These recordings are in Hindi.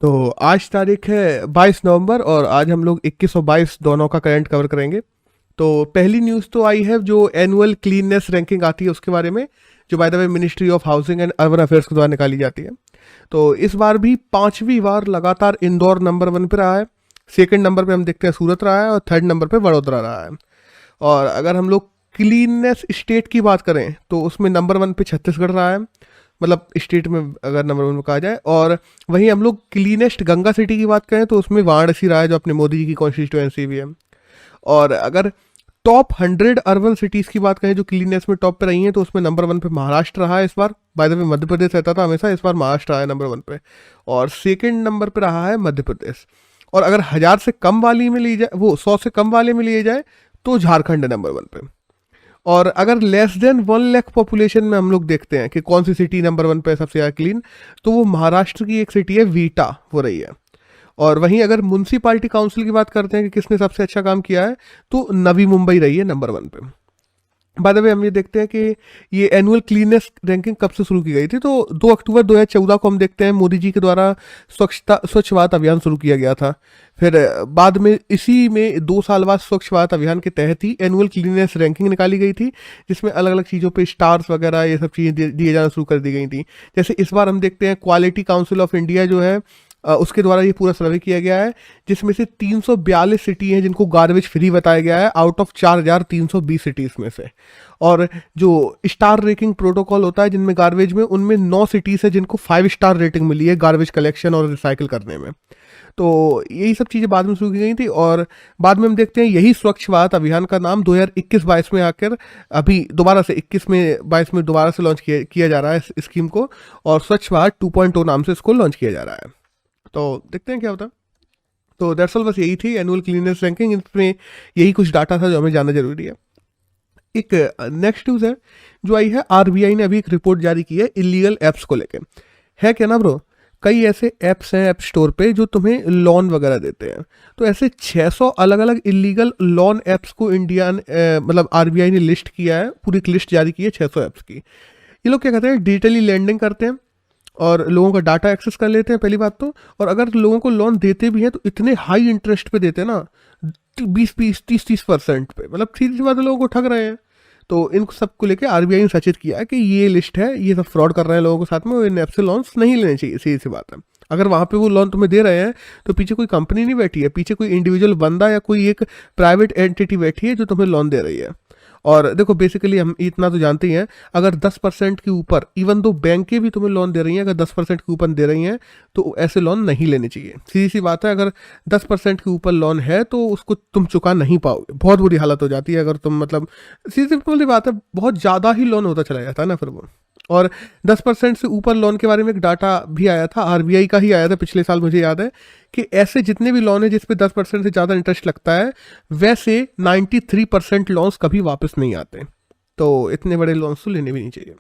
तो आज तारीख है 22 नवंबर और आज हम लोग 21 और 22 दोनों का करंट कवर करेंगे। तो पहली न्यूज़ तो आई है जो एनुअल क्लीननेस रैंकिंग आती है उसके बारे में, जो by the way ministry of housing and urban affairs के द्वारा निकाली जाती है। तो इस बार भी पांचवी बार लगातार इंदौर नंबर 1 पे रहा है। सेकंड नंबर पे हम देखते हैं सूरत रहा है और थर्ड नंबर पे वडोदरा रहा है। और अगर हम लोग क्लीननेस स्टेट की बात करें तो उसमें नंबर 1 पे छत्तीसगढ़ रहा है, मतलब स्टेट में अगर नंबर 1 में कहा जाए। और वहीं हम लोग क्लीनेस्ट गंगा सिटी की बात करें तो उसमें वाराणसी रहा है, जो अपने मोदी जी की कॉन्स्टिट्यूएंसी भी है। और अगर टॉप 100 अर्बन सिटीज़ की बात करें जो क्लीनेस में टॉप पे रही हैं तो उसमें नंबर 1 पे महाराष्ट्र रहा है इस बार। By the way Madhya Pradesh रहता था हमेशा, इस बार महाराष्ट्र आया नंबर 1 पे। और सेकंड नंबर पे रहा है मध्य प्रदेश। और अगर 1000 से कम वाली में ली जाए, वो 100 से कम वाले में लिए जाए, तो झारखंड है नंबर 1 पे। और अगर लेस देन 1 लाख पॉपुलेशन में हम लोग देखते हैं कि कौन सी सिटी नंबर 1 पे है सबसे ज़्यादा क्लीन, तो वो महाराष्ट्र की एक सिटी है वीटा हो रही है। और वहीं अगर म्यूनसिपालिटी काउंसिल की बात करते हैं कि किसने सबसे अच्छा काम किया है, तो नवी मुंबई रही है नंबर 1 पे। बाय द वे हम ये देखते हैं कि ये एनुअल क्लीनेस रैंकिंग कब से शुरू की गई थी, तो 2 अक्टूबर 2014 को हम देखते हैं मोदी जी के द्वारा स्वच्छ भारत अभियान शुरू किया गया था। फिर बाद में इसी में 2 साल बाद स्वच्छ भारत अभियान के तहत ही एनुअल क्लीनेस रैंकिंग निकाली गई थी, जिसमें अलग अलग चीज़ों पे स्टार्स वगैरह ये सब चीज़ें दिए जाना शुरू कर दी गई थी। जैसे इस बार हम देखते हैं क्वालिटी काउंसिल ऑफ इंडिया जो है, उसके द्वारा ये पूरा सर्वे किया गया है, जिसमें से 342 सिटी हैं जिनको गार्बेज फ्री बताया गया है आउट ऑफ 4320 सिटीज़ में से। और जो स्टार रेटिंग प्रोटोकॉल होता है जिनमें गार्बेज में, उनमें 9 सिटीज़ है जिनको 5 स्टार रेटिंग मिली है गार्बेज कलेक्शन और रिसाइकिल करने में। तो यही सब चीज़ें बाद में शुरू की गई थी। और बाद में हम देखते हैं यही स्वच्छ भारत अभियान का नाम 2021-22 में आकर अभी दोबारा से 21 में 22 में दोबारा से लॉन्च किया जा रहा है इस स्कीम को, और स्वच्छ भारत 2.0 नाम से इसको लॉन्च किया जा रहा है। तो देखते हैं क्या होता है। तो दैट्स ऑल, बस यही थी एनुअल क्लीननेस रैंकिंग। इसमें यही कुछ डाटा था जो हमें जानना जरूरी है। एक नेक्स्ट न्यूज़ है जो आई है, आरबीआई ने अभी एक रिपोर्ट जारी की है इलीगल ऐप्स को लेके। है क्या ना ब्रो, कई ऐसे ऐप्स हैं ऐप स्टोर पे जो तुम्हें लोन वगैरह देते हैं। तो ऐसे 600 अलग अलग इलीगल लोन ऐप्स को मतलब आरबीआई ने लिस्ट किया है, पूरी एक लिस्ट जारी की है 600 ऐप्स की। ये लोग क्या करते हैं, डिजिटली लेंडिंग करते हैं और लोगों का डाटा एक्सेस कर लेते हैं पहली बात तो। और अगर लोगों को लोन देते भी हैं तो इतने हाई इंटरेस्ट पे देते हैं ना, 20-30% पे, मतलब सीधी सी बात है, लोगों को ठग रहे हैं। तो इन सबको लेके आरबीआई ने सचेत किया है कि ये लिस्ट है, ये सब फ्रॉड कर रहे हैं लोगों के साथ में, और इन ऐप से लोन्स नहीं लेने चाहिए। सीधी सी बात है, अगर वहाँ पे वो लोन तुम्हें दे रहे हैं तो पीछे कोई कंपनी नहीं बैठी है, पीछे कोई इंडिविजुअल बंदा या कोई एक प्राइवेट एंटिटी बैठी है जो तुम्हें लोन दे रही है। और देखो बेसिकली हम इतना तो जानते ही हैं, अगर 10% के ऊपर, इवन दो बैंकें भी तुम्हें लोन दे रही हैं, अगर 10% के ऊपर दे रही हैं तो ऐसे लोन नहीं लेने चाहिए। सीधी सी बात है, अगर 10% के ऊपर लोन है तो उसको तुम चुका नहीं पाओगे, बहुत बुरी हालत हो जाती है। अगर तुम मतलब सीधी सी बात है, बहुत ज़्यादा ही लोन होता चला जाता है ना फिर वो। और 10% से ऊपर लोन के बारे में एक डाटा भी आया था, आरबीआई का ही आया था पिछले साल, मुझे याद है कि ऐसे जितने भी लोन है जिस पे 10% से ज़्यादा इंटरेस्ट लगता है, वैसे 93% लोन्स कभी वापस नहीं आते। तो इतने बड़े लोन्स तो लेने भी नहीं चाहिए।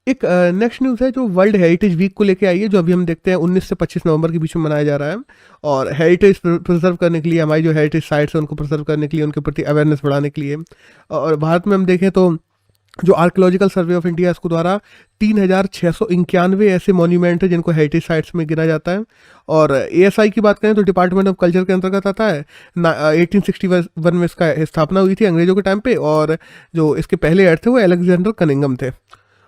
एक नेक्स्ट न्यूज़ है जो वर्ल्ड हेरिटेज वीक को लेके आई है, जो अभी हम देखते हैं 19 से 25 नवंबर के बीच में मनाया जा रहा है। और हेरिटेज प्रिजर्व करने के लिए, हमारी जो हेरिटेज साइट्स हैं उनको प्रिजर्व करने के लिए, उनके प्रति अवेयरनेस बढ़ाने के लिए। और भारत में हम देखें तो जो आर्कियोलॉजिकल सर्वे ऑफ इंडिया, इसको द्वारा 3691 ऐसे मॉन्यूमेंट है जिनको हेरिटेज साइट्स में गिना जाता है। और एएसआई की बात करें तो डिपार्टमेंट ऑफ कल्चर के अंतर्गत आता है। 1861 में इसका स्थापना हुई थी अंग्रेजों के टाइम पे, और जो इसके पहले हेड थे वो अलेक्जेंडर कनिंगम थे।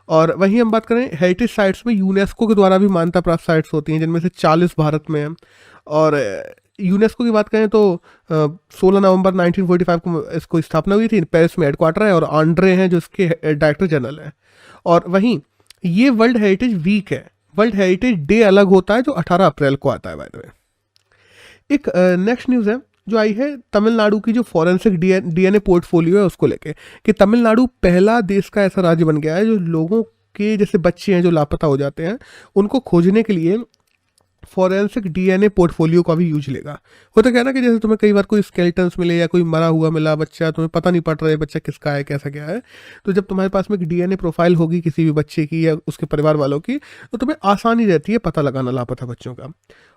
और वहीं हम बात करें हेरिटेज साइट्स में, यूनेस्को के द्वारा भी मान्यता प्राप्त साइट्स होती हैं जिनमें से 40 भारत में हैं। और यूनेस्को की बात करें तो 16 नवंबर 1945 को इसको स्थापना हुई थी, पेरिस में हेडक्वार्टर है, और आंड्रे हैं जो इसके डायरेक्टर जनरल हैं। और वहीं ये वर्ल्ड हेरिटेज वीक है, वर्ल्ड हेरिटेज डे अलग होता है जो 18 अप्रैल को आता है बाय द वे। एक नेक्स्ट न्यूज़ है जो आई है तमिलनाडु की जो फॉरेंसिक डीएनए पोर्टफोलियो है उसको लेके, कि तमिलनाडु पहला देश का ऐसा राज्य बन गया है जो लोगों के जैसे बच्चे हैं जो लापता हो जाते हैं उनको खोजने के लिए फॉरेंसिक डीएनए पोर्टफोलियो का भी यूज लेगा। होता क्या है ना कि जैसे तुम्हें कई बार कोई स्केलेटन्स मिले या कोई मरा हुआ मिला बच्चा, तुम्हें पता नहीं पड़ रहा है बच्चा किसका है, कैसा क्या है, तो जब तुम्हारे पास में एक डीएनए प्रोफाइल होगी किसी भी बच्चे की या उसके परिवार वालों की, तो तुम्हें आसानी रहती है पता लगाना लापता बच्चों का।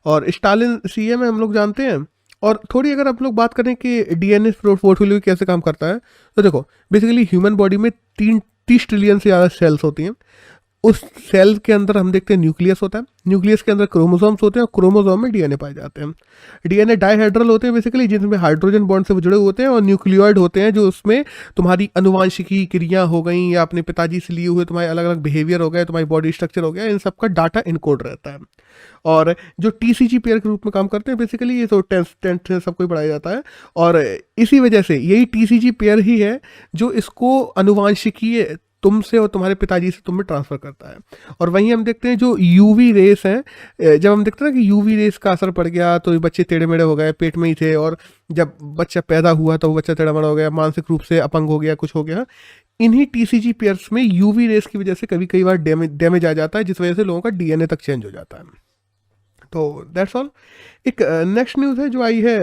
और स्टालिन सीए में हम लोग जानते हैं। और थोड़ी अगर आप लोग बात करें कि डीएनए पोर्टफोलियो कैसे काम करता है, तो देखो बेसिकली ह्यूमन बॉडी में 30 ट्रिलियन से ज़्यादा सेल्स होती हैं। उस सेल के अंदर हम देखते हैं न्यूक्लियस होता है, न्यूक्लियस के अंदर क्रोमोसोम्स होते हैं और क्रोमोसोम में डीएनए पाए जाते हैं। डीएनए डाइहेड्रल होते हैं बेसिकली, जिनमें हाइड्रोजन बॉन्ड से जुड़े होते हैं, और न्यूक्लियोइड होते हैं जो उसमें तुम्हारी अनुवांशिकी क्रिया हो गई या अपने पिताजी से लिए हुए तुम्हारे अलग अलग बिहेवियर हो गए, तुम्हारी बॉडी स्ट्रक्चर हो गया, इन सब का डाटा इनकोड रहता है। और जो टीसीजी पेयर के रूप में काम करते हैं बेसिकली, ये तो टेंथ से सबको ही पढ़ाया जाता है, और इसी वजह से यही टीसीजी पेयर ही है जो इसको अनुवांशिकीय तुमसे और तुम्हारे पिताजी से तुम में ट्रांसफर करता है। और वहीं हम देखते हैं जो यूवी रेस हैं, जब हम देखते हैं ना कि यूवी रेस का असर पड़ गया तो ये बच्चे टेढ़े मेढ़े हो गए, पेट में ही थे, और जब बच्चा पैदा हुआ तो वो बच्चा टेढ़ा मेढ़ा हो गया, मानसिक रूप से अपंग हो गया, कुछ हो गया। इन्हीं टीसीजी पेयर्स में यूवी रेस की वजह से कभी कई बार डैमेज आ जाता है, जिस वजह से लोगों का डीएनए तक चेंज हो जाता है। तो दैट्स ऑल। एक नेक्स्ट न्यूज़ है जो आई है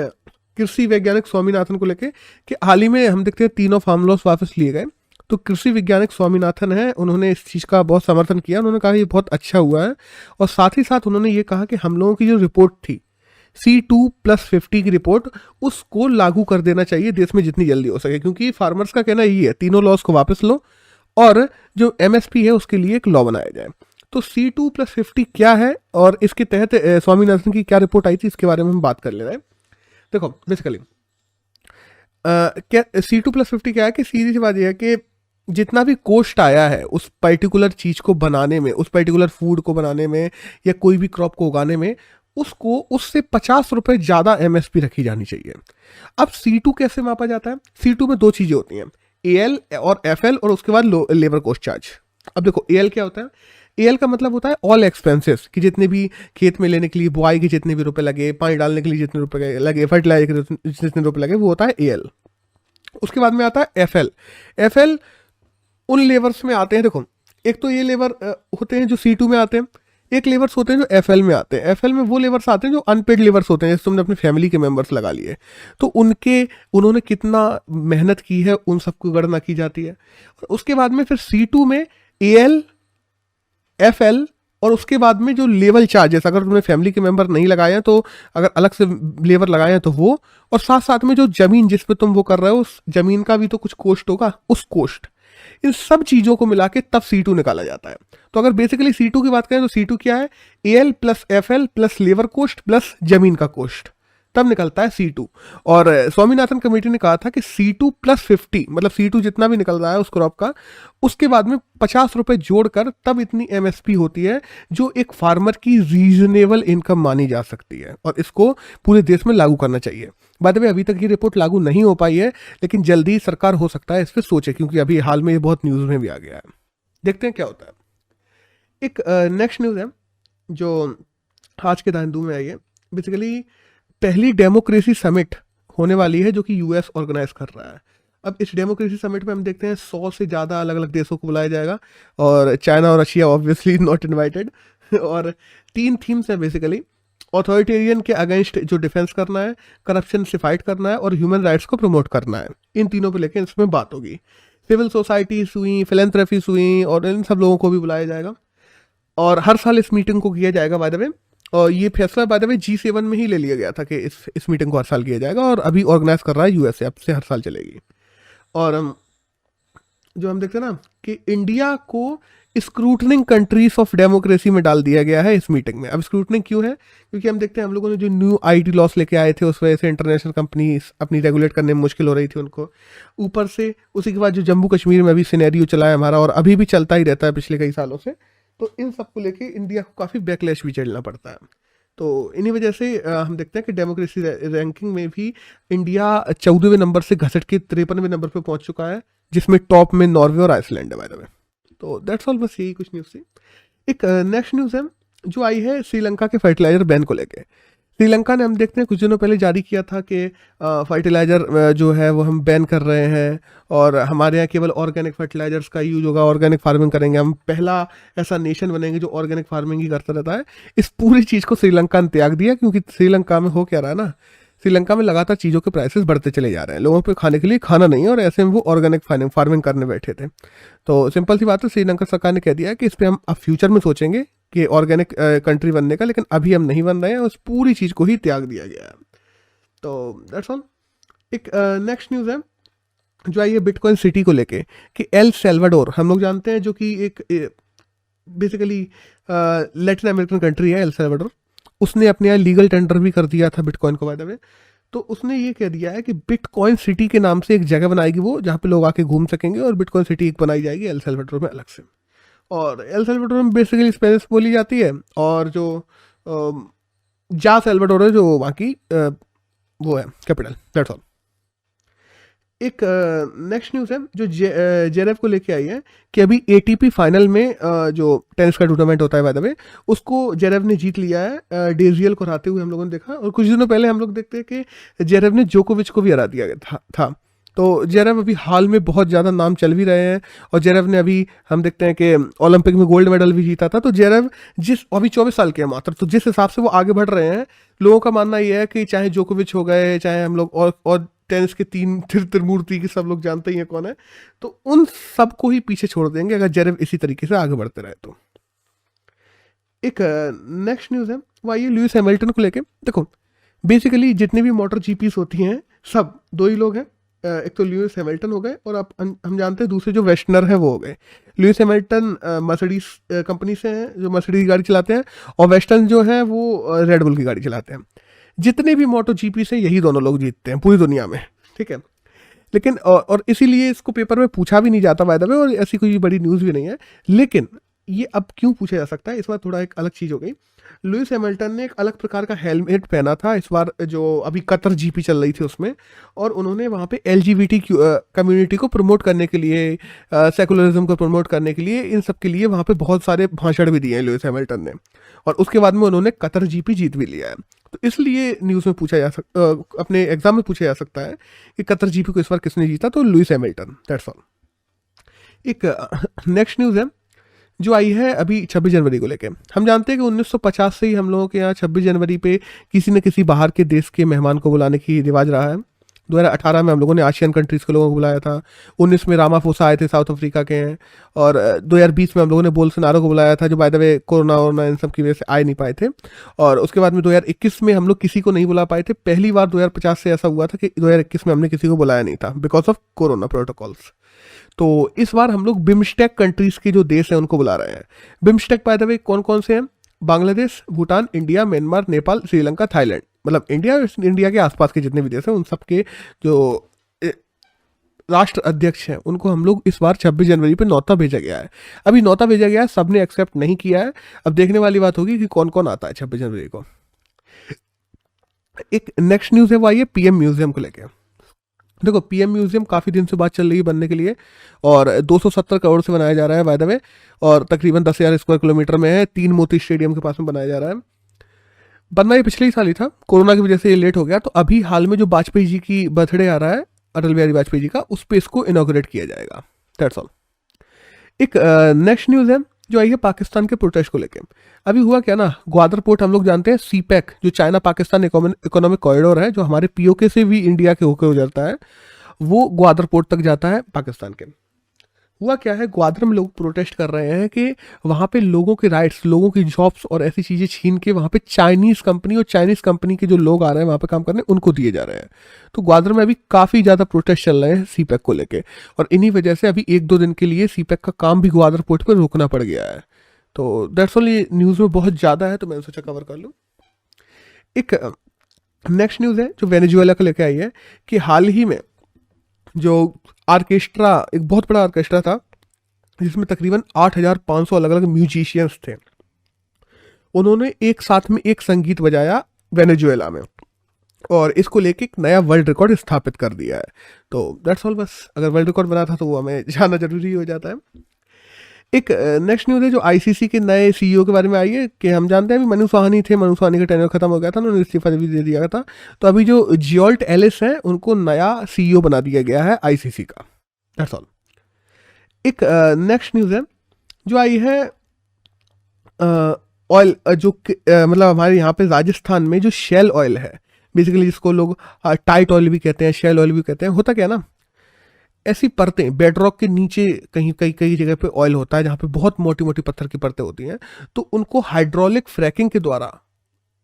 कृषि वैज्ञानिक स्वामीनाथन को लेके, कि हाल ही में हम देखते हैं 3 फार्म लॉस वापस लिए गए। तो कृषि वैज्ञानिक स्वामीनाथन है, उन्होंने इस चीज़ का बहुत समर्थन किया, उन्होंने कहा ये बहुत अच्छा हुआ है, और साथ ही साथ उन्होंने ये कहा कि हम लोगों की जो रिपोर्ट थी C2+50 की रिपोर्ट, उसको लागू कर देना चाहिए देश में जितनी जल्दी हो सके, क्योंकि फार्मर्स का कहना यही है तीनों लॉस को वापस लो और जो MSP है उसके लिए एक लॉ बनाया जाए। तो C2+50 क्या है और इसके तहत स्वामीनाथन की क्या रिपोर्ट आई थी, इसके बारे में हम बात कर ले रहे हैं। देखो बेसिकली क्या C2+50 क्या है, कि सीधी सी बात यह है कि जितना भी कॉस्ट आया है उस पर्टिकुलर चीज़ को बनाने में, उस पर्टिकुलर फूड को बनाने में या कोई भी क्रॉप को उगाने में, उसको उससे 50 रुपये ज़्यादा MSP रखी जानी चाहिए। अब C2 कैसे मापा जाता है? C2 में 2 चीज़ें होती हैं, AL और FL, और उसके बाद लेबर कॉस्ट चार्ज। अब देखो AL क्या होता है? AL का मतलब होता है ऑल एक्सपेंसेस, कि जितने भी खेत में लेने के लिए, बुआई के जितने भी रुपए लगे, पानी डालने के लिए जितने रुपए लगे, फर्टिलाइजर के जितने रुपए लगे, वो होता है AL। उसके बाद में आता है FL। FL उन लेबर्स में आते हैं, देखो एक तो ये लेबर होते हैं जो C2 में आते हैं, एक लेबर्स होते हैं जो FL में आते हैं। FL में वो लेबर्स आते हैं जो अनपेड लेबर्स होते हैं, जैसे तुमने अपनी फैमिली के मेंबर्स लगा लिए, तो उन्होंने कितना मेहनत की है उन सबको गणना की जाती है। उसके बाद में फिर C2 में AL, FL, और उसके बाद में जो लेवल चार्जेस, अगर तुमने फैमिली के मेंबर नहीं लगाए हैं तो अगर अलग से लेबर लगाए हैं तो वो, और साथ साथ में जो जमीन जिस पे तुम वो कर रहे हो उस जमीन का भी तो कुछ कॉस्ट होगा, उस कॉस्ट, इन सब चीज़ों को मिला के तब C2 निकाला जाता है। तो अगर बेसिकली C2 की बात करें तो C2 क्या है? AL plus FL plus labour cost plus जमीन का कॉस्ट, तब निकलता है C2। और स्वामीनाथन कमेटी ने कहा था कि C2+50, मतलब C2 जितना भी निकल रहा है उस क्रॉप का, उसके बाद में 50 रुपये जोड़कर तब इतनी MSP होती है जो एक फार्मर की रीजनेबल इनकम मानी जा सकती है, और इसको पूरे देश में लागू करना चाहिए। बात है अभी तक ये रिपोर्ट लागू नहीं हो पाई है, लेकिन जल्दी सरकार हो सकता है इस पर सोचे, क्योंकि अभी हाल में ये बहुत न्यूज़ में भी आ गया है। देखते हैं क्या होता है। एक नेक्स्ट न्यूज़ है जो आज के हिंदू में आई है। बेसिकली पहली डेमोक्रेसी समिट होने वाली है जो कि US ऑर्गेनाइज कर रहा है। अब इस डेमोक्रेसी समिट में हम देखते हैं 100 से ज़्यादा अलग अलग देशों को बुलाया जाएगा, और चाइना और रशिया ऑब्वियसली नॉट इनवाइटेड। और 3 थीम्स हैं बेसिकली, ऑथोरिटेरियन के अगेंस्ट जो डिफेंस करना है, करप्शन से फाइट करना है, और ह्यूमन राइट्स को प्रमोट करना है। इन तीनों पे लेके इसमें बात होगी। सिविल सोसाइटीज हुई, फिलेंथ्रेपीज हुई, और इन सब लोगों को भी बुलाया जाएगा। और हर साल इस मीटिंग को किया जाएगा बाय द वे, और ये फैसला बाय द वे G7 में ही ले लिया गया था कि इस मीटिंग को हर साल किया जाएगा, और अभी ऑर्गेनाइज कर रहा है USA, अब से हर साल चलेगी। और जो हम देखते हैं ना कि इंडिया को स्क्रूटनिंग कंट्रीज ऑफ डेमोक्रेसी में डाल दिया गया है इस मीटिंग में। अब स्क्रूटनिंग क्यों है? क्योंकि हम देखते हैं हम लोगों ने जो न्यू IT लॉस लेके आए थे, उस वजह से इंटरनेशनल कंपनीज अपनी रेगुलेट करने में मुश्किल हो रही थी उनको। ऊपर से उसी के बाद जो जम्मू कश्मीर में अभी सिनेरियो चला है हमारा, और अभी भी चलता ही रहता है पिछले कई सालों से, तो इन सब को लेके इंडिया को काफ़ी बैकलैश भी झेलना पड़ता है। तो इन्हीं वजह से हम देखते हैं कि डेमोक्रेसी रैंकिंग में भी इंडिया 14वें नंबर से घसट के 53वें नंबर पे पहुंच चुका है, जिसमें टॉप में नॉर्वे और आइसलैंड है बाय द वे। तो दैट्स ऑल, बस यही कुछ न्यूज़ थी। एक नेक्स्ट न्यूज़ है जो आई है श्रीलंका के फर्टिलाइजर बैन को लेके। श्रीलंका ने हम देखते हैं कुछ दिनों पहले जारी किया था कि फर्टिलाइज़र जो है वो हम बैन कर रहे हैं, और हमारे यहाँ केवल ऑर्गेनिक फर्टिलाइजर्स का यूज होगा, ऑर्गेनिक फार्मिंग करेंगे, हम पहला ऐसा नेशन बनेंगे जो ऑर्गेनिक फार्मिंग ही करता रहता है। इस पूरी चीज़ को श्रीलंका ने त्याग दिया, क्योंकि श्रीलंका में हो क्या रहा है ना, श्रीलंका में लगातार चीज़ों के प्राइसेस बढ़ते चले जा रहे हैं, लोगों पे खाने के लिए खाना नहीं है, और ऐसे में वो ऑर्गेनिक फार्मिंग करने बैठे थे। तो सिंपल सी बात है, श्रीलंका सरकार ने कह दिया कि इस पर हम अब फ्यूचर में सोचेंगे कि ऑर्गेनिक कंट्री बनने का, लेकिन अभी हम नहीं बन रहे हैं, उस पूरी चीज़ को ही त्याग दिया गया है। तो दैट्स ऑल। एक नेक्स्ट न्यूज़ है जो आई है बिटकॉइन सिटी को लेके, कि एल सैल्वाडोर हम लोग जानते हैं जो कि एक बेसिकली लैटिन अमेरिकन कंट्री है एल सल्वाडोर, उसने अपने यहाँ लीगल टेंडर भी कर दिया था बिटकॉइन को बाय द वे। तो उसने ये कह दिया है कि बिटकॉइन सिटी के नाम से एक जगह बनाएगी वो, जहाँ पे लोग आके घूम सकेंगे, और बिटकॉइन सिटी एक बनाई जाएगी एल सल्वाडोर में अलग से। और एल सल्वाडोर में बेसिकली स्पेनिश बोली जाती है, और जो जा सल्वाडोर है जो वहाँ की वो है कैपिटल, दैट्स ऑल। एक नेक्स्ट न्यूज़ है जो जेरेव को लेके आई है कि अभी एटीपी फाइनल में जो टेनिस का टूर्नामेंट होता है बाय द वे, उसको जेरेव ने जीत लिया है डेजियल को हराते हुए हम लोगों ने देखा। और कुछ दिनों पहले हम लोग देखते हैं कि जेरेव ने जोकोविच को भी हरा दिया था। तो जेरेव अभी हाल में बहुत ज़्यादा नाम चल भी रहे हैं, और जेरेव ने अभी हम देखते हैं कि ओलंपिक में गोल्ड मेडल भी जीता था। तो जेरेव अभी 24 साल के हैं मात्र, तो जिस हिसाब से वो आगे बढ़ रहे हैं, लोगों का मानना ये है कि चाहे जोकोविच हो गए, चाहे हम लोग और टेनिस के तीन त्रिमूर्ति की सब लोग जानते ही हैं कौन है, तो उन सबको ही पीछे छोड़ देंगे अगर जेरेव इसी तरीके से आगे बढ़ते रहे तो। एक नेक्स्ट न्यूज़ है वो ये लुइस हैमिल्टन को लेके। देखो बेसिकली जितने भी मोटर जीपीस होती हैं सब दो ही लोग हैं, एक तो लुइस हैमिल्टन हो गए, और अब हम जानते हैं दूसरे जो वेस्टनर है वो हो गए। लुइस हैमिल्टन मर्सिडीज कंपनी से हैं, जो मर्सिडीज गाड़ी चलाते हैं, और वेस्टर्न जो है वो रेड बुल की गाड़ी चलाते हैं। जितने भी मोटो जीपी से यही दोनों लोग जीतते हैं पूरी दुनिया में, ठीक है। लेकिन और इसीलिए इसको पेपर में पूछा भी नहीं जाता बाय द वे, और ऐसी कोई बड़ी न्यूज़ भी नहीं है। लेकिन ये अब क्यों पूछा जा सकता है, इस बार थोड़ा एक अलग चीज़ हो गई। लुइस हैमिल्टन ने एक अलग प्रकार का हेलमेट पहना था इस बार, जो अभी कतर जीपी चल रही थी उसमें, और उन्होंने वहाँ पे LGBT कम्युनिटी को प्रमोट करने के लिए, सेकुलरिज्म को प्रमोट करने के लिए, इन सब के लिए वहाँ पे बहुत सारे भाषण भी दिए हैं लुइस हैमिल्टन ने, और उसके बाद में उन्होंने कतर जीपी जीत भी लिया है। तो इसलिए न्यूज़ में पूछा जा सकता, अपने एग्जाम में पूछा जा सकता है कि कतर जीपी को इस बार किसने जीता, तो लुइस हैमिल्टन, दैट्स ऑल। एक नेक्स्ट न्यूज़ है जो आई है अभी 26 जनवरी को लेके। हम जानते हैं कि 1950 से ही हम लोगों के यहाँ 26 जनवरी पे किसी न किसी बाहर के देश के मेहमान को बुलाने की रिवाज रहा है। 2018 में हम लोगों ने आशियन कंट्रीज़ के लोगों को बुलाया था, 19 में रामाफोसा आए थे, साउथ अफ्रीका के हैं, और 2020 में हम लोगों ने बोल्सोनारो को बुलाया था, जो बाय द वे कोरोना वोरोना इन सब की वजह से आए नहीं पाए थे। और उसके बाद में 2021 में हम लोग किसी को नहीं बुला पाए थे। पहली बार 2050 से ऐसा हुआ था कि 2021 में हमने किसी को बुलाया नहीं था बिकॉज ऑफ कोरोना प्रोटोकॉल्स। तो इस बार हम लोग बिम्स्टेक कंट्रीज़ के जो देश हैं उनको बुला रहे हैं। बिम्स्टेक बाय द वे कौन कौन से हैं? Bangladesh, Bhutan, India, Myanmar, Nepal, Sri Lanka, Thailand, मतलब इंडिया के आसपास के जितने भी देश हैं उन सब के जो राष्ट्र अध्यक्ष हैं उनको हम लोग इस बार 26 जनवरी पे न्योता भेजा गया है। अभी न्योता भेजा गया है, सबने एक्सेप्ट नहीं किया है। अब देखने वाली बात होगी कि कौन कौन आता है 26 जनवरी को। एक नेक्स्ट न्यूज़ है वो आई है पीएम म्यूजियम को लेकर। देखो पीएम म्यूजियम काफ़ी दिन से बात चल रही है बनने के लिए, और 270 करोड़ से बनाया जा रहा है बाय द वे, और तकरीबन 10,000 स्क्वायर किलोमीटर में है, 3 मोती स्टेडियम के पास में बनाया जा रहा है। बनना ये पिछले ही साल ही था, कोरोना की वजह से ये लेट हो गया। तो अभी हाल में जो वाजपेयी जी की बर्थडे आ रहा है, अटल बिहारी वाजपेयी जी का, उस पर इसको इनॉग्रेट किया जाएगा, दैट्स ऑल। एक नेक्स्ट न्यूज़ है जो आई है पाकिस्तान के प्रोटेस्ट को लेके। अभी हुआ क्या ना, ग्वादर पोर्ट हम लोग जानते हैं, सीपैक जो चाइना पाकिस्तान इकोनॉमिक कॉरिडोर है, जो हमारे पीओके से भी इंडिया के होकर गुजरता है, वो ग्वादर पोर्ट तक जाता है पाकिस्तान के। हुआ क्या है, ग्वादर में लोग प्रोटेस्ट कर रहे हैं कि वहाँ पे लोगों के राइट्स, लोगों की जॉब्स और ऐसी चीज़ें छीन के वहाँ पे चाइनीज़ कंपनी और चाइनीज़ कंपनी के जो लोग आ रहे हैं वहाँ पे काम करने, उनको दिए जा रहे हैं। तो ग्वादर में अभी काफ़ी ज़्यादा प्रोटेस्ट चल रहे हैं सीपैक को लेके, और इन्हीं वजह से अभी 1-2 दिन के लिए सीपैक का काम भी ग्वादर पोर्ट पर रोकना पड़ गया है। तो दैट्स ऑल, ये न्यूज़ में बहुत ज़्यादा है तो मैंने सोचा कवर कर लूँ। एक नेक्स्ट न्यूज़ है जो वेनेजुएला को लेकर आई है कि हाल ही में जो आर्केस्ट्रा, एक बहुत बड़ा आर्केस्ट्रा था जिसमें तकरीबन 8,500 अलग अलग म्यूजिशियंस थे, उन्होंने एक साथ में एक संगीत बजाया वेनेजुएला में, और इसको लेके एक नया वर्ल्ड रिकॉर्ड स्थापित कर दिया है। तो दैट्स ऑल, बस अगर वर्ल्ड रिकॉर्ड बना था तो वो हमें जानना जरूरी हो जाता है। एक नेक्स्ट न्यूज़ है जो आईसीसी के नए सीईओ के बारे में आई है कि हम जानते हैं अभी मनु साहनी थे, मनु साहनी का टेन्योर खत्म हो गया था, उन्होंने इस्तीफा भी दे दिया था। तो अभी जो जियोल्ट एलिस है उनको नया सीईओ बना दिया गया है आईसीसी का, दैट्स ऑल। एक नेक्स्ट न्यूज़ है जो आई है ऑयल, जो मतलब हमारे यहाँ पे राजस्थान में जो शेल ऑयल है, बेसिकली जिसको लोग टाइट ऑयल भी कहते हैं, शेल ऑयल भी कहते हैं। होता क्या ना, ऐसी परतें बेडरॉक के नीचे कहीं कई जगह पे ऑयल होता है जहाँ पे बहुत मोटी मोटी पत्थर की परतें होती हैं, तो उनको हाइड्रोलिक फ्रैकिंग के द्वारा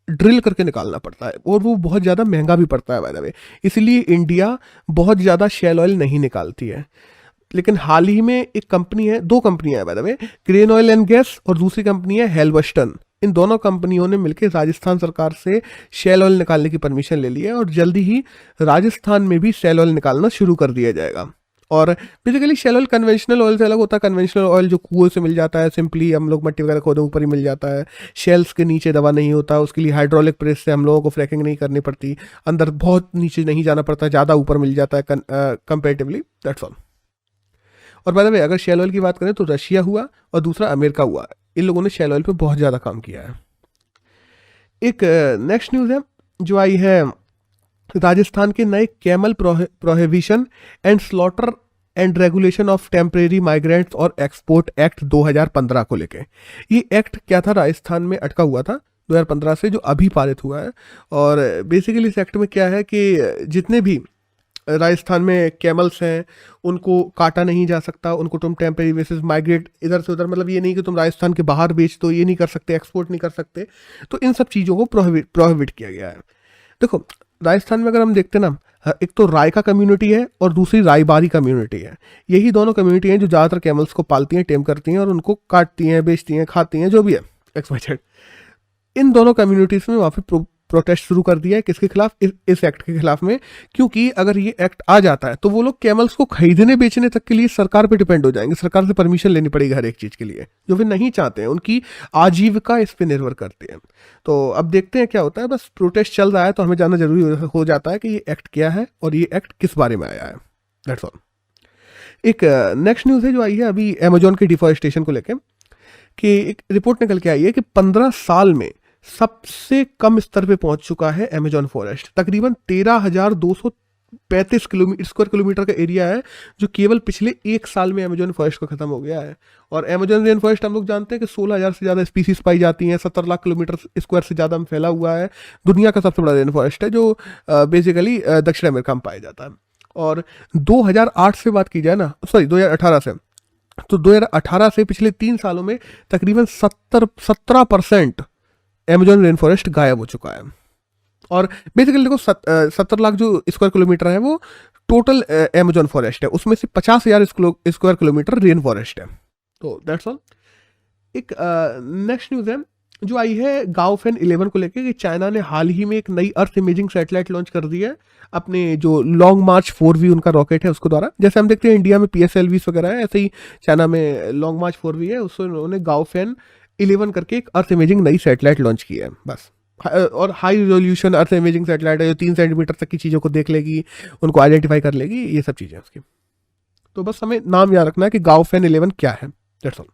ड्रिल करके निकालना पड़ता है, और वो बहुत ज़्यादा महंगा भी पड़ता है बाय द वे। इसलिए इंडिया बहुत ज़्यादा शेल ऑयल नहीं निकालती है। लेकिन हाल ही में एक कंपनी है, दो कंपनियां हैं by the way, grain oil and gas और दूसरी कंपनी है हेल्वेस्टन। इन दोनों कंपनियों ने मिलकर राजस्थान सरकार से शेल ऑयल निकालने की परमिशन ले ली है और जल्दी ही राजस्थान में भी शेल ऑयल निकालना शुरू कर दिया जाएगा। और basically shale oil conventional oil से अलग होता है। कन्वेंशनल ऑयल जो कुएं से मिल जाता है, सिंपली हम लोग मट्टी वगैरह खोदे ऊपर ही मिल जाता है, शेल्स के नीचे दबा नहीं होता, उसके लिए हाइड्रोलिक प्रेस से हम लोगों को फ्रैकिंग नहीं करनी पड़ती, अंदर बहुत नीचे नहीं जाना पड़ता, ज़्यादा ऊपर मिल जाता है कंपेरेटिवली, दैट्स ऑल। और बाय द वे अगर शेल ऑयल की बात करें तो रशिया हुआ और दूसरा अमेरिका हुआ, इन लोगों ने शेल ऑयल पे बहुत ज़्यादा काम किया है। एक नेक्स्ट न्यूज़ है जो आई है राजस्थान के नए camel prohibition and slaughter and regulation of temporary migrants और एक्सपोर्ट एक्ट 2015 को लेके। ये एक्ट क्या था, राजस्थान में अटका हुआ था 2015 से, जो अभी पारित हुआ है। और बेसिकली इस एक्ट में क्या है कि जितने भी राजस्थान में कैमल्स हैं उनको काटा नहीं जा सकता, उनको तुम टेम्परेरी बेसिस माइग्रेट इधर से उधर, मतलब ये नहीं कि तुम राजस्थान के बाहर बेच दो, ये नहीं कर सकते, एक्सपोर्ट नहीं कर सकते। तो इन सब चीज़ों को प्रोहिबिट किया गया है। देखो राजस्थान में अगर हम देखते ना, एक तो राय का कम्युनिटी है और दूसरी रायबारी कम्युनिटी है। यही दोनों कम्युनिटी हैं जो ज़्यादातर कैमल्स को पालती हैं, टेम करती हैं और उनको काटती हैं, बेचती हैं, खाती हैं, जो भी है एक्सवाइजेड। इन दोनों कम्युनिटीज़ में वहाँ पे प्रोटेस्ट शुरू कर दिया है। किसके खिलाफ? इस एक्ट के खिलाफ में, क्योंकि अगर ये एक्ट आ जाता है तो वो लोग कैमल्स को खरीदने बेचने तक के लिए सरकार पे डिपेंड हो जाएंगे, सरकार से परमिशन लेनी पड़ेगी हर एक चीज़ के लिए, जो वे नहीं चाहते हैं। उनकी आजीविका इस पे निर्भर करती है। तो अब देखते हैं क्या होता है। बस प्रोटेस्ट चल रहा है तो हमें जानना जरूरी हो जाता है कि ये एक्ट क्या है और ये एक्ट किस बारे में आया है, दैट्स ऑल। एक नेक्स्ट न्यूज़ है जो आई है अभी अमेजोन के डिफॉरेस्टेशन को लेकर, कि एक रिपोर्ट निकल के आई है कि 15 साल में सबसे कम स्तर पे पहुंच चुका है अमेजोन फॉरेस्ट। तकरीबन 13,235 स्क्वायर किलोमीटर का एरिया है जो केवल पिछले एक साल में अमेजोन फॉरेस्ट का खत्म हो गया है। और अमेजोन रेन फॉरेस्ट हम लोग जानते हैं कि 16,000 से ज़्यादा स्पीसीज पाई जाती हैं, 70 लाख किलोमीटर स्क्वायर से ज़्यादा में फैला हुआ है। दुनिया का सबसे बड़ा रेन फॉरेस्ट है जो बेसिकली दक्षिण अमेरिका में पाया जाता है। और 2008 से बात की जाए ना, सॉरी 2018 से, तो 2018 से पिछले 3 सालों में तकरीबन 17% अमेजोन रेन फॉरेस्ट गायब हो चुका है। और बेसिकली देखो 70 लाख जो स्क्वायर किलोमीटर है वो टोटल अमेजोन फॉरेस्ट है, उसमें से 50,000 स्क्वायर किलोमीटर रेन फॉरेस्ट है। तो दैट्स ऑल। एक नेक्स्ट न्यूज़ है जो आई है गाओफेन 11 को लेकर, कि चाइना ने हाल ही में एक नई अर्थ इमेजिंग सैटेलाइट लॉन्च कर दी है अपने जो लॉन्ग मार्च 4V उनका रॉकेट है उसको द्वारा। जैसे हम देखते हैं इंडिया में PSLVs वगैरह है, ऐसे ही चाइना में लॉन्ग मार्च 4V है, उसको उन्होंने गाओफेन 11 करके एक अर्थ इमेजिंग नई सैटेलाइट लॉन्च की है बस। और हाई रिजोल्यूशन अर्थ इमेजिंग सैटेलाइट है जो 3 सेंटीमीटर तक की चीज़ों को देख लेगी, उनको आइडेंटिफाई कर लेगी, ये सब चीज़ें उसकी। तो बस हमें नाम याद रखना है कि गाओफेन 11 क्या है, दैट्स ऑल।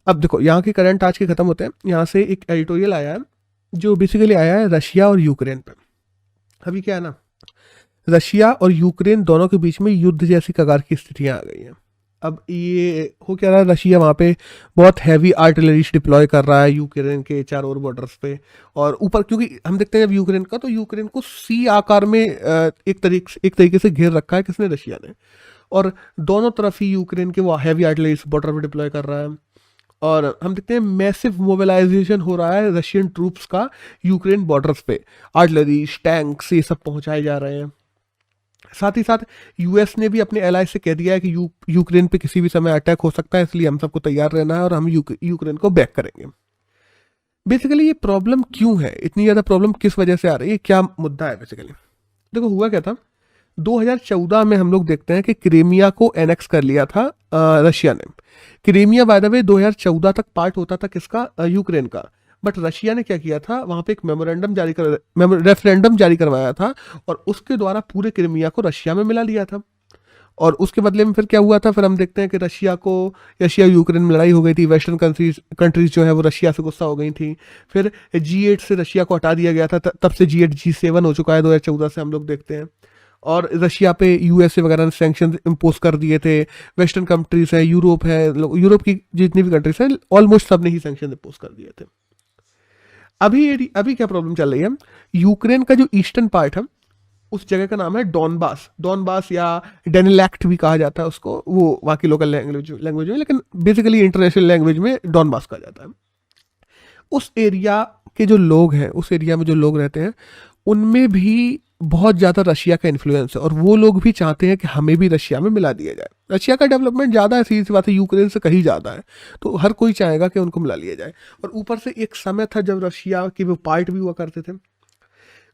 अब देखो यहाँ के करंट आज के खत्म होते हैं। यहाँ से एक एडिटोरियल आया है जो बेसिकली आया है रशिया और यूक्रेन पे। अभी क्या है ना, रशिया और यूक्रेन दोनों के बीच में युद्ध जैसी कगार की स्थितियाँ आ गई हैं। अब ये हो क्या रहा है, रशिया वहाँ पे बहुत हैवी आर्टिलरीज डिप्लॉय कर रहा है यूक्रेन के चारों ओर बॉर्डर्स पे, और ऊपर क्योंकि हम देखते हैं जब यूक्रेन का, तो यूक्रेन को सी आकार में एक तरीके से घेर रखा है किसने, रशिया ने। और दोनों तरफ ही यूक्रेन के वो हैवी आर्टिलरीज बॉर्डर पे डिप्लॉय कर रहा है। और हम देखते हैं मैसिव मोबिलाइजेशन हो रहा है रशियन ट्रूप्स का यूक्रेन बॉर्डर्स पे, आर्टिलरीज, टैंक्स, ये सब पहुंचाए जा रहे हैं। साथ ही साथ यूएस ने भी अपने एलाइज से कह दिया है कि यूक्रेन पे किसी भी समय अटैक हो सकता है, इसलिए हम सबको तैयार रहना है और हम यूक्रेन को बैक करेंगे। बेसिकली ये प्रॉब्लम क्यों है, इतनी ज़्यादा प्रॉब्लम किस वजह से आ रही है, क्या मुद्दा है बेसिकली। देखो हुआ क्या था, 2014 में हम लोग देखते हैं कि क्रीमिया को एनेक्स कर लिया था रशिया ने। क्रीमिया बाय द वे 2014 तक पार्ट होता था किसका, यूक्रेन का। बट रशिया ने क्या किया था, वहां पे एक रेफरेंडम जारी करवाया था और उसके द्वारा पूरे क्रीमिया को रशिया में मिला लिया था। और उसके बदले में फिर क्या हुआ था, फिर हम देखते हैं कि रशिया यूक्रेन में लड़ाई हो गई थी, वेस्टर्न कंट्रीज जो है वो रशिया से गुस्सा हो गई थी। फिर G8 से रशिया को हटा दिया गया था, तब से G8 G7 हो चुका है 2014 से हम लोग देखते हैं। और रशिया पे यूएसए वगैरह ने सैंक्शन इम्पोज कर दिए थे। वेस्टर्न कंट्रीज है, यूरोप है, यूरोप की जितनी भी कंट्रीज हैं ऑलमोस्ट सब ने ही सैंक्शन इम्पोज कर दिए थे। अभी क्या प्रॉब्लम चल रही है, यूक्रेन का जो ईस्टर्न पार्ट है उस जगह का नाम है डॉनबास या डेनिलैक्ट भी कहा जाता है उसको, वो वहाँ की लोकल लैंग्वेज में, लेकिन बेसिकली इंटरनेशनल लैंग्वेज में डॉनबास कहा जाता है। उस एरिया के जो लोग हैं, उस एरिया में जो लोग रहते हैं, उनमें भी बहुत ज़्यादा रशिया का इन्फ्लुएंस है और वो लोग भी चाहते हैं कि हमें भी रशिया में मिला दिया जाए। रशिया का डेवलपमेंट ज़्यादा है, सीधी सी बात है, यूक्रेन से कहीं ज़्यादा है, तो हर कोई चाहेगा कि उनको मिला लिया जाए। और ऊपर से एक समय था जब रशिया के वो पार्ट भी हुआ करते थे।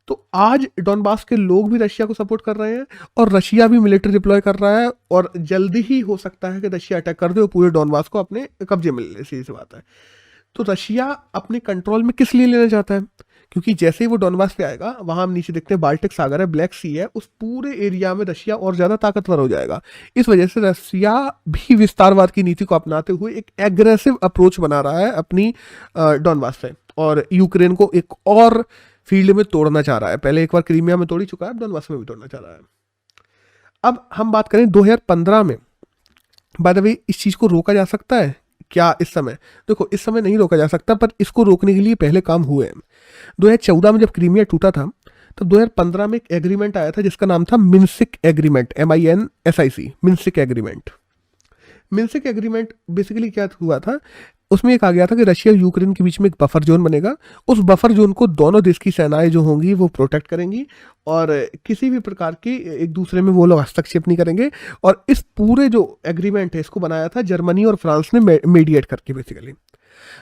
तो आज डॉनबास के लोग भी रशिया को सपोर्ट कर रहे हैं और रशिया भी मिलिट्री डिप्लॉय कर रहा है और जल्दी ही हो सकता है कि रशिया अटैक कर दे और पूरे डॉनबास को अपने कब्जे में ले ले, सीधी सी बात है। तो रशिया अपने कंट्रोल में किस लिए लेना चाहता है? क्योंकि जैसे ही वो डॉनबास पे आएगा, वहां हम नीचे देखते हैं बाल्टिक सागर है, ब्लैक सी है, उस पूरे एरिया में रशिया और ज्यादा ताकतवर हो जाएगा। इस वजह से रशिया भी विस्तारवाद की नीति को अपनाते हुए एक एग्रेसिव अप्रोच बना रहा है अपनी डॉनबास पे और यूक्रेन को एक और फील्ड में तोड़ना चाह रहा है। पहले एक बार क्रीमिया में तोड़ ही चुका है, अब डॉनबास में भी तोड़ना चाह रहा है। अब हम बात करें 2015 में, बाय द वे इस चीज को रोका जा सकता है क्या इस समय? देखो, इस समय नहीं रोका जा सकता, पर इसको रोकने के लिए पहले काम हुए हैं। 2014 में जब क्रीमिया टूटा था, तब 2015 में एक एग्रीमेंट आया था जिसका नाम था Minsk agreement, MINSIC, Minsk agreement. Minsk agreement basically क्या हुआ था, उसमें एक आ गया था कि रशिया और यूक्रेन के बीच में एक बफर जोन बनेगा। उस बफर जोन को दोनों देश की सेनाएं जो होंगी वो प्रोटेक्ट करेंगी और किसी भी प्रकार की एक दूसरे में वो लोग हस्तक्षेप नहीं करेंगे। और इस पूरे जो एग्रीमेंट है इसको बनाया था जर्मनी और फ्रांस ने मीडिएट करके। बेसिकली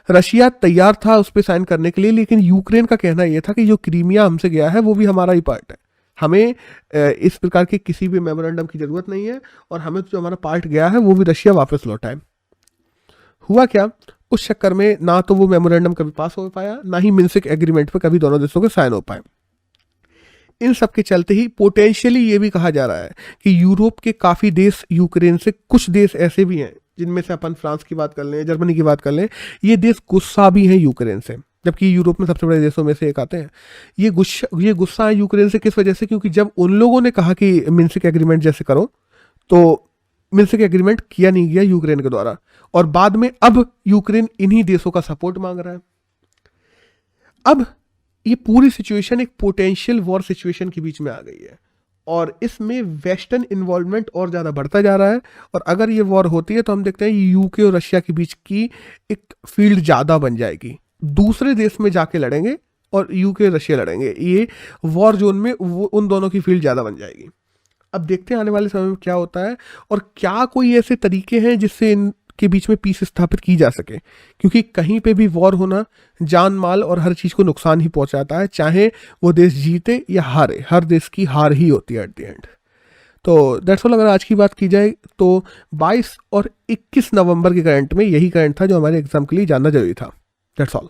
रशिया तैयार था उस पर साइन करने के लिए, लेकिन यूक्रेन का कहना यह था कि जो क्रीमिया हमसे गया है वो भी हमारा ही पार्ट है, हमें इस प्रकार के किसी भी मेमोरेंडम की जरूरत नहीं है और हमें जो हमारा पार्ट गया है वो भी रशिया वापस लौटाए। हुआ क्या, उस चक्कर में ना तो वो मेमोरेंडम कभी पास हो पाया, ना ही मिन्सिक एग्रीमेंट पर कभी दोनों देशों के साइन हो पाए। इन सब के चलते ही पोटेंशियली ये भी कहा जा रहा है कि यूरोप के काफ़ी देश यूक्रेन से, कुछ देश ऐसे भी हैं जिनमें से अपन फ्रांस की बात कर लें, जर्मनी की बात कर लें, ये देश गुस्सा भी हैं यूक्रेन से, जबकि यूरोप में सबसे बड़े देशों में से एक आते हैं। ये गुस्सा है यूक्रेन से किस वजह से? क्योंकि जब उन लोगों ने कहा कि मिन्सिक एग्रीमेंट जैसे करो, तो मिन्सिक एग्रीमेंट किया नहीं गया यूक्रेन के द्वारा और बाद में अब यूक्रेन इन्हीं देशों का सपोर्ट मांग रहा है। अब ये पूरी सिचुएशन एक पोटेंशियल वॉर सिचुएशन के बीच में आ गई है और इसमें वेस्टर्न इन्वॉल्वमेंट और ज़्यादा बढ़ता जा रहा है। और अगर ये वॉर होती है तो हम देखते हैं यूके और रशिया के बीच की एक फील्ड ज़्यादा बन जाएगी, दूसरे देश में जाके लड़ेंगे और यूके और रशिया लड़ेंगे, ये वॉर जोन में वो उन दोनों की फील्ड ज़्यादा बन जाएगी। अब देखते हैं आने वाले समय में क्या होता है और क्या कोई ऐसे तरीके हैं जिससे इनके बीच में पीस स्थापित की जा सके, क्योंकि कहीं पे भी वॉर होना जान माल और हर चीज़ को नुकसान ही पहुंचाता है, चाहे वो देश जीते या हारे, हर देश की हार ही होती है एट द एंड। तो दैट्स ऑल। अगर आज की बात की जाए तो 22 और 21 नवंबर के करंट में यही करंट था जो हमारे एग्जाम के लिए जानना जरूरी था। That's all.